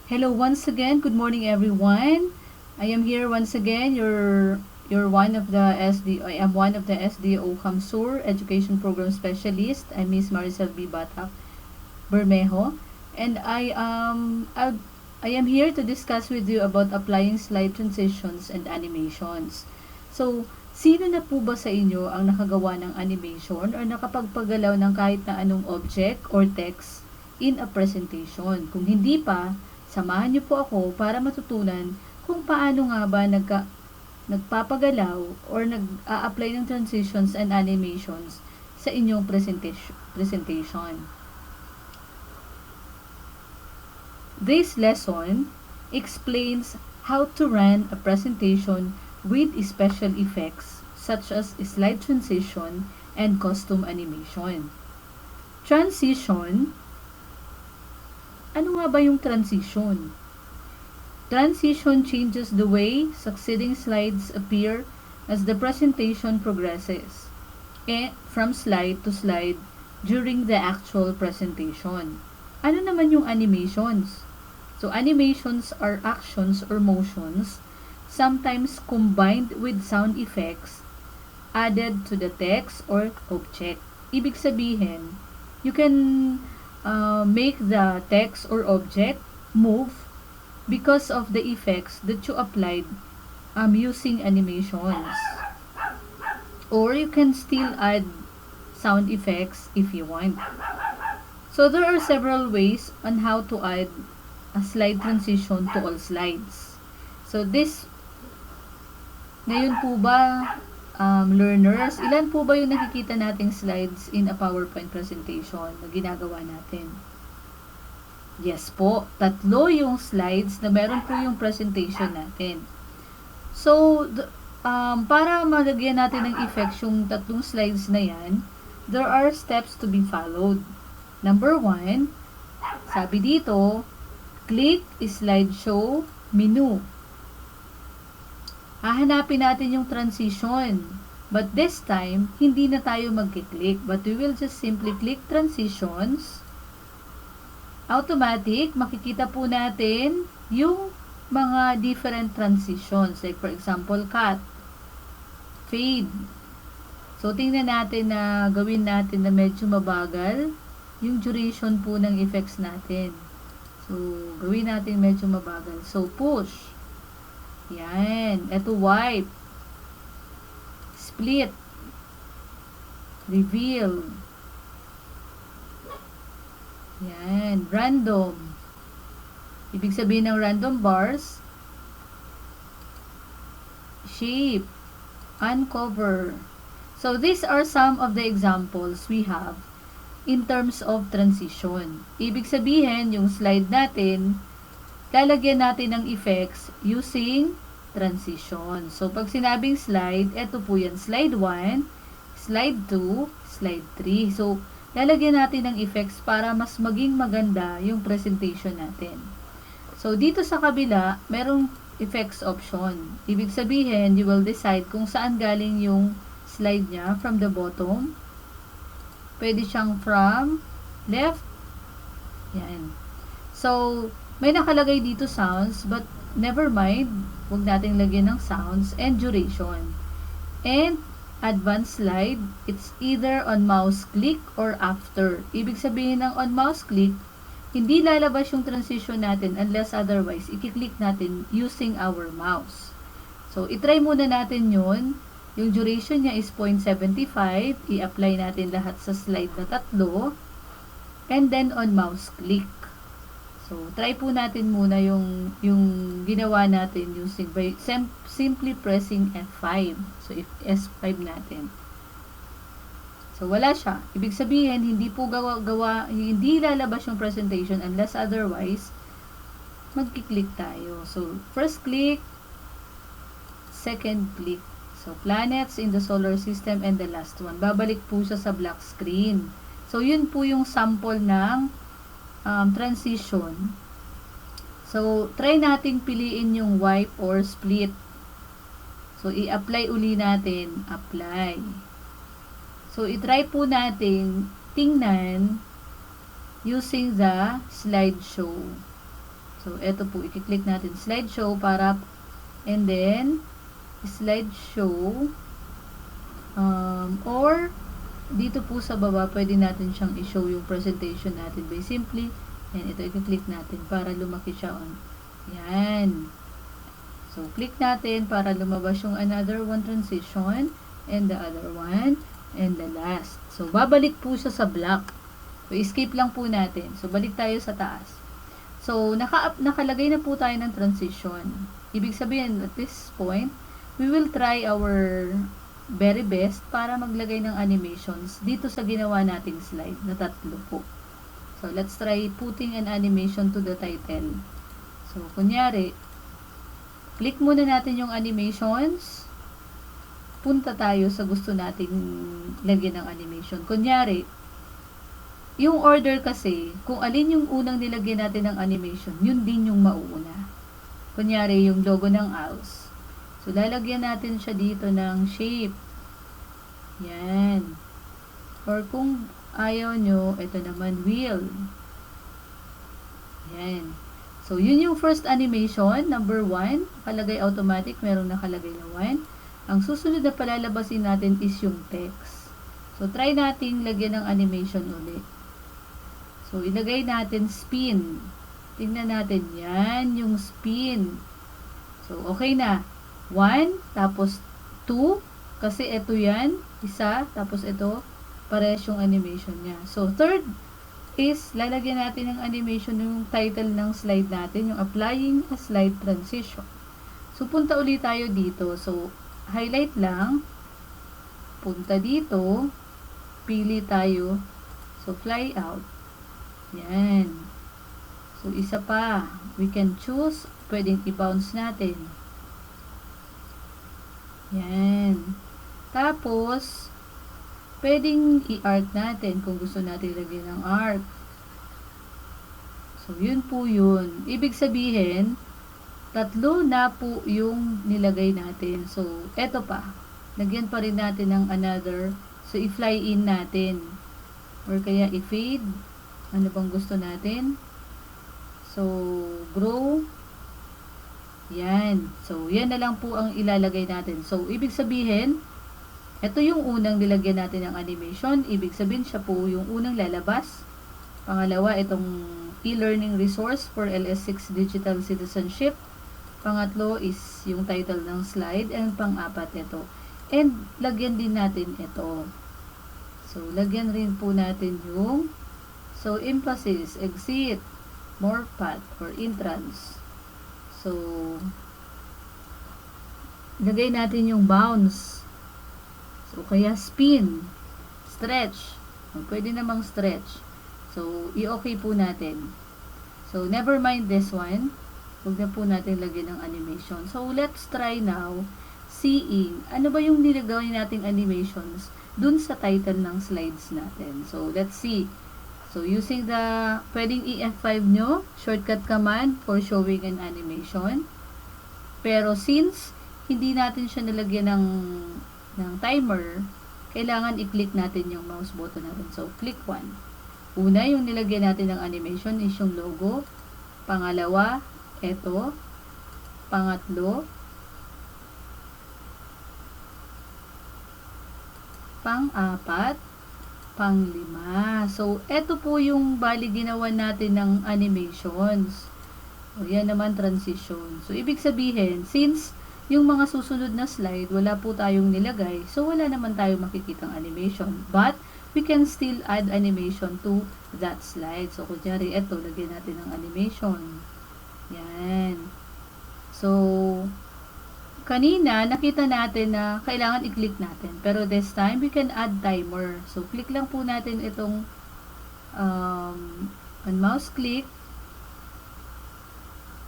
Hello once again. Good morning, everyone. I am here once again. You're one of the SD. I am one of the SDO Kamsur Education Program Specialist. I'm Miss Maricel B. Batak Bermejo, and I am here to discuss with you about applying slide transitions and animations. So, sino na po ba sa inyo ang nakagawa ng animation or nakapagpagalaw ng kahit na anong object or text in a presentation? Kung hindi pa, samahan niyo po ako para matutunan kung paano nga ba nagpapagalaw or nag-a-apply ng transitions and animations sa inyong presentation. This lesson explains how to run a presentation with special effects such as slide transition and custom animation. Transition. Ano nga ba yung transition? Transition changes the way succeeding slides appear as the presentation progresses, from slide to slide during the actual presentation. Ano naman yung animations? So, animations are actions or motions, sometimes combined with sound effects, added to the text or object. Ibig sabihin, you can make the text or object move because of the effects that you applied using animations. Or you can still add sound effects if you want. So, there are several ways on how to add a slide transition to all slides. So, ngayon po ba, learners, ilan po ba yung nakikita nating slides in a PowerPoint presentation na ginagawa natin? Yes po, 3 yung slides na meron po yung presentation natin. So, para malagyan natin ng effects yung 3 slides na yan, there are steps to be followed. Number 1, sabi dito, click slideshow menu. Hahanapin natin yung transition. But this time, hindi na tayo mag-click. But we will just simply click transitions. Automatic, makikita po natin yung mga different transitions. Like for example, cut, fade. So, tingnan natin na gawin natin na medyo mabagal yung duration po ng effects natin. So, gawin natin medyo mabagal. So, push. Yan. Ito, wipe. Split. Reveal. Yan. Random. Ibig sabihin ng random bars, shape. Uncover. So, these are some of the examples we have in terms of transition. Ibig sabihin, yung slide natin, lalagyan natin ng effects using transition. So, pag sinabing slide, eto po yan. Slide 1, slide 2, slide 3. So, lalagyan natin ng effects para mas maging maganda yung presentation natin. So, dito sa kabila, merong effects option. Ibig sabihin, you will decide kung saan galing yung slide niya, from the bottom. Pwede siyang from left. Yan. So, may nakalagay dito sounds, but never mind. Huwag natin lagyan ng sounds and duration. And advanced slide, it's either on mouse click or after. Ibig sabihin ng on mouse click, hindi lalabas yung transition natin unless otherwise, i-click natin using our mouse. So, itry muna natin yun. Yung duration niya is 0.75. I-apply natin lahat sa slide na 3. And then, on mouse click. So, try po natin muna yung ginawa natin using by simply pressing F5. So, if S5 natin. So, wala siya. Ibig sabihin, hindi po hindi lalabas yung presentation unless otherwise, magkiklik tayo. So, first click, second click. So, planets in the solar system and the last one. Babalik po siya sa black screen. So, yun po yung sample ng transition. So, try nating piliin yung wipe or split. So, i-apply uli natin. Apply. So, i-try po nating tingnan using the slideshow. So, So, eto po, i-click natin slideshow para, and then, slideshow, or, dito po sa baba, pwede natin siyang i-show yung presentation natin by simply, and ito, i-click natin para lumaki siya on. Yan. So, click natin para lumabas yung another one transition, and the other one, and the last. So, babalik po siya sa black. So, escape lang po natin. So, balik tayo sa taas. So, nakalagay na po tayo ng transition. Ibig sabihin, at this point, we will try our very best para maglagay ng animations dito sa ginawa nating slide na 3 po. So, let's try putting an animation to the title. So, kunyari, click muna natin yung animations. Punta tayo sa gusto nating lagyan ng animation. Kunyari, yung order kasi, kung alin yung unang nilagyan natin ng animation, yun din yung mauuna. Kunyari, yung logo ng house. So, lalagyan natin siya dito ng shape. Yan. Or kung ayaw nyo, ito naman, wheel. Yan. So, yun yung first animation, number 1. Nakalagay automatic, merong nakalagay na 1. Ang susunod na palalabasin natin is yung text. So, try nating lagyan ng animation ulit. So, ilagay natin spin. Tingnan natin. Yan, yung spin. So, okay na. 1, tapos 2. Kasi ito yan. Isa, tapos ito. Parehas yung animation niya. So, third is, lalagyan natin ng animation yung title ng slide natin, yung applying a slide transition. So, punta ulit tayo dito. So, highlight lang. Punta dito. Pili tayo. So, fly out. Yan. So, isa pa. We can choose. Pwedeng i-bounce natin. Yan. Tapos, pwedeng i-art natin kung gusto natin lagyan ng art. So, yun po yun. Ibig sabihin, 3 na po yung nilagay natin. So, eto pa. Lagyan pa rin natin ng another. So, i-fly in natin. Or kaya i-fade. Ano bang gusto natin? So, grow. Yan. So, yan na lang po ang ilalagay natin. So, ibig sabihin, ito yung unang nilagyan natin ng animation. Ibig sabihin, siya po yung unang lalabas. Pangalawa, itong e-learning resource for LS6 Digital Citizenship. Pangatlo is yung title ng slide. And pang-apat, ito. And, lagyan din natin ito. So, lagyan rin po natin yung emphasis, exit, more path, or entrance. So, lagay natin yung bounce. So, kaya spin, stretch. Pwede namang stretch. So, i-okay po natin. So, never mind this one. Huwag na po natin lagyan ng animation. So, let's try now seeing ano ba yung nilagay nating animations dun sa title ng slides natin. So, let's see. So, using the, pwedeng i-F5 nyo, shortcut command for showing an animation. Pero since hindi natin siya nalagyan ng timer, kailangan i-click natin yung mouse button natin. So, click 1. Una, yung nilagyan natin ng animation is yung logo. Pangalawa, eto. Pangatlo. Pang-apat. Pang-5. So, eto po yung bali ginawa natin ng animations. O, yan naman transition. So, ibig sabihin, since yung mga susunod na slide, wala po tayong nilagay, so wala naman tayong makikitang animation. But, we can still add animation to that slide. So, kunyari, eto, lagyan natin ng animation. Yan. So, kanina, nakita natin na kailangan i-click natin. Pero this time, we can add timer. So, click lang po natin itong on mouse click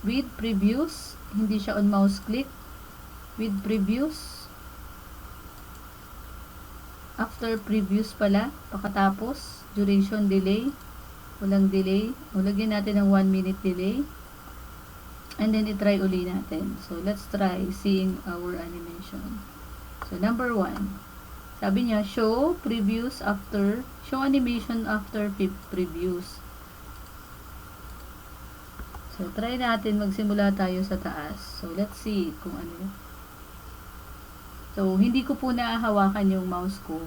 with previews. Hindi siya on mouse click. With previews. After previews pala, pakatapos, duration delay. Walang delay. O, lagyan natin ng 1 minute delay. And then, i-try uli natin. So, let's try seeing our animation. So, number 1. Sabi niya, show previews after, show animation after previews. So, try natin. Magsimula tayo sa taas. So, let's see kung ano yun. So, hindi ko po naahawakan yung mouse ko.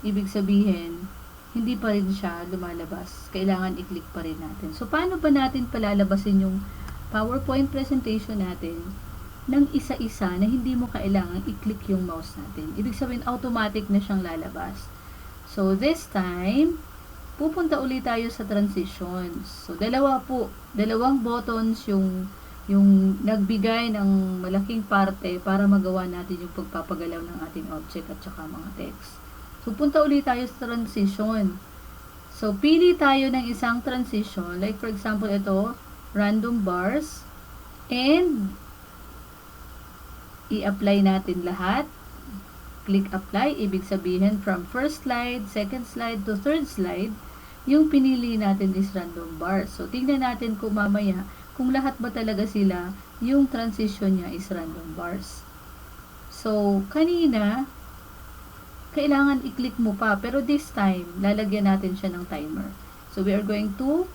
Ibig sabihin, hindi pa rin siya lumalabas. Kailangan i-click pa rin natin. So, paano ba natin palalabasin yung PowerPoint presentation natin ng isa-isa na hindi mo kailangan i-click yung mouse natin? Ibig sabihin, automatic na siyang lalabas. So, this time, pupunta ulit tayo sa transitions. So, dalawang buttons yung nagbigay ng malaking parte para magawa natin yung pagpapagalaw ng ating object at saka mga text. So, punta ulit tayo sa transition. So, pili tayo ng isang transition. Like, for example, ito, random bars. And, i-apply natin lahat. Click apply. Ibig sabihin, from first slide, second slide, to third slide, yung pinili natin is random bars. So, tingnan natin kung mamaya, kung lahat ba talaga sila, yung transition niya is random bars. So, kanina, kailangan i-click mo pa. Pero this time, lalagyan natin siya ng timer. So, we are going to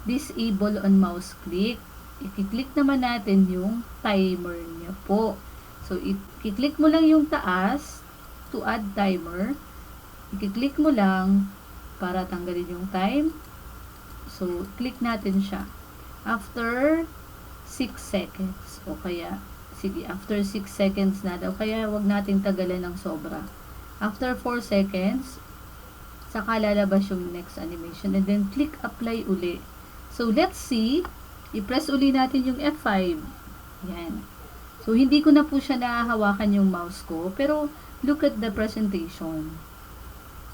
disable on mouse click. I-click naman natin yung timer niya po. So, i-click mo lang yung taas to add timer. I-click mo lang para tanggalin yung time. So, click natin siya. After 6 seconds. O kaya, sige, after 6 seconds na daw. Kaya, wag nating tagalan ng sobra. After 4 seconds, saka lalabas yung next animation. And then, click apply uli. So, let's see. I-press uli natin yung F5. Yan. So, hindi ko na po siya nahahawakan yung mouse ko. Pero, look at the presentation.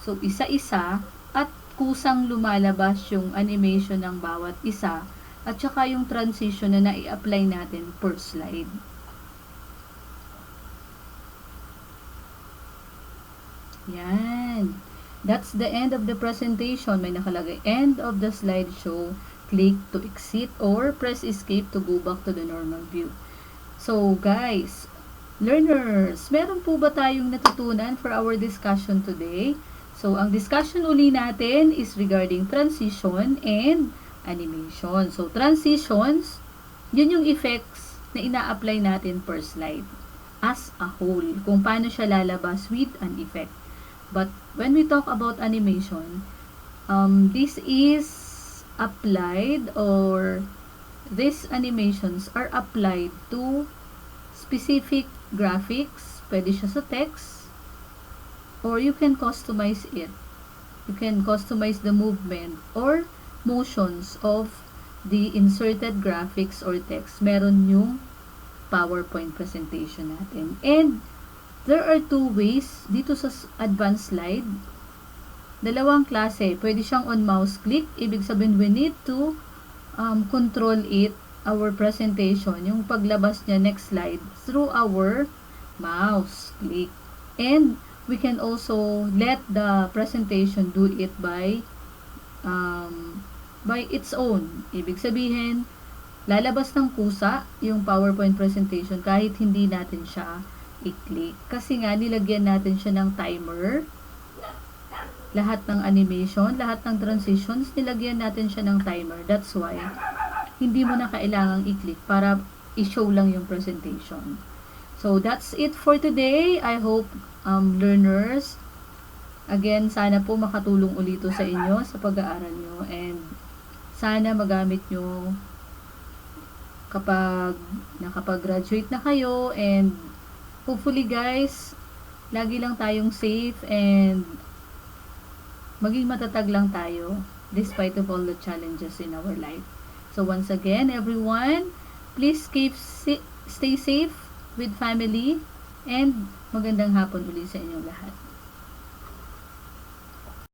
So, isa-isa at kusang lumalabas yung animation ng bawat isa at saka yung transition na nai-apply natin per slide. Yan. That's the end of the presentation. May nakalagay, end of the slideshow. Click to exit or press escape to go back to the normal view. So, guys, learners, meron po ba tayong natutunan for our discussion today? So, ang discussion uli natin is regarding transition and animation. So, transitions, yun yung effects na ina-apply natin per slide as a whole. Kung paano siya lalabas with an effect. But, when we talk about animation, this is applied or these animations are applied to specific graphics. Pwede siya sa text. Or you can customize it. You can customize the movement or motions of the inserted graphics or text. Meron yung PowerPoint presentation natin. And there are two ways dito sa advanced slide. Dalawang klase. Pwede siyang on mouse click. Ibig sabihin, we need to control it, our presentation, yung paglabas niya next slide, through our mouse click. And we can also let the presentation do it by its own. Ibig sabihin, lalabas ng kusa yung PowerPoint presentation kahit hindi natin siya i-click. Kasi nga, nilagyan natin siya ng timer. Lahat ng animation, lahat ng transitions, nilagyan natin siya ng timer. That's why, hindi mo na kailangang i-click para i-show lang yung presentation. So, that's it for today. I hope, learners, again, sana po makatulong ulit sa inyo sa pag-aaral nyo. And, sana magamit nyo kapag nakapag-graduate na kayo. And, hopefully guys, lagi lang tayong safe and maging matatag lang tayo despite of all the challenges in our life. So once again, everyone, please stay safe with family and magandang hapon ulit sa inyong lahat.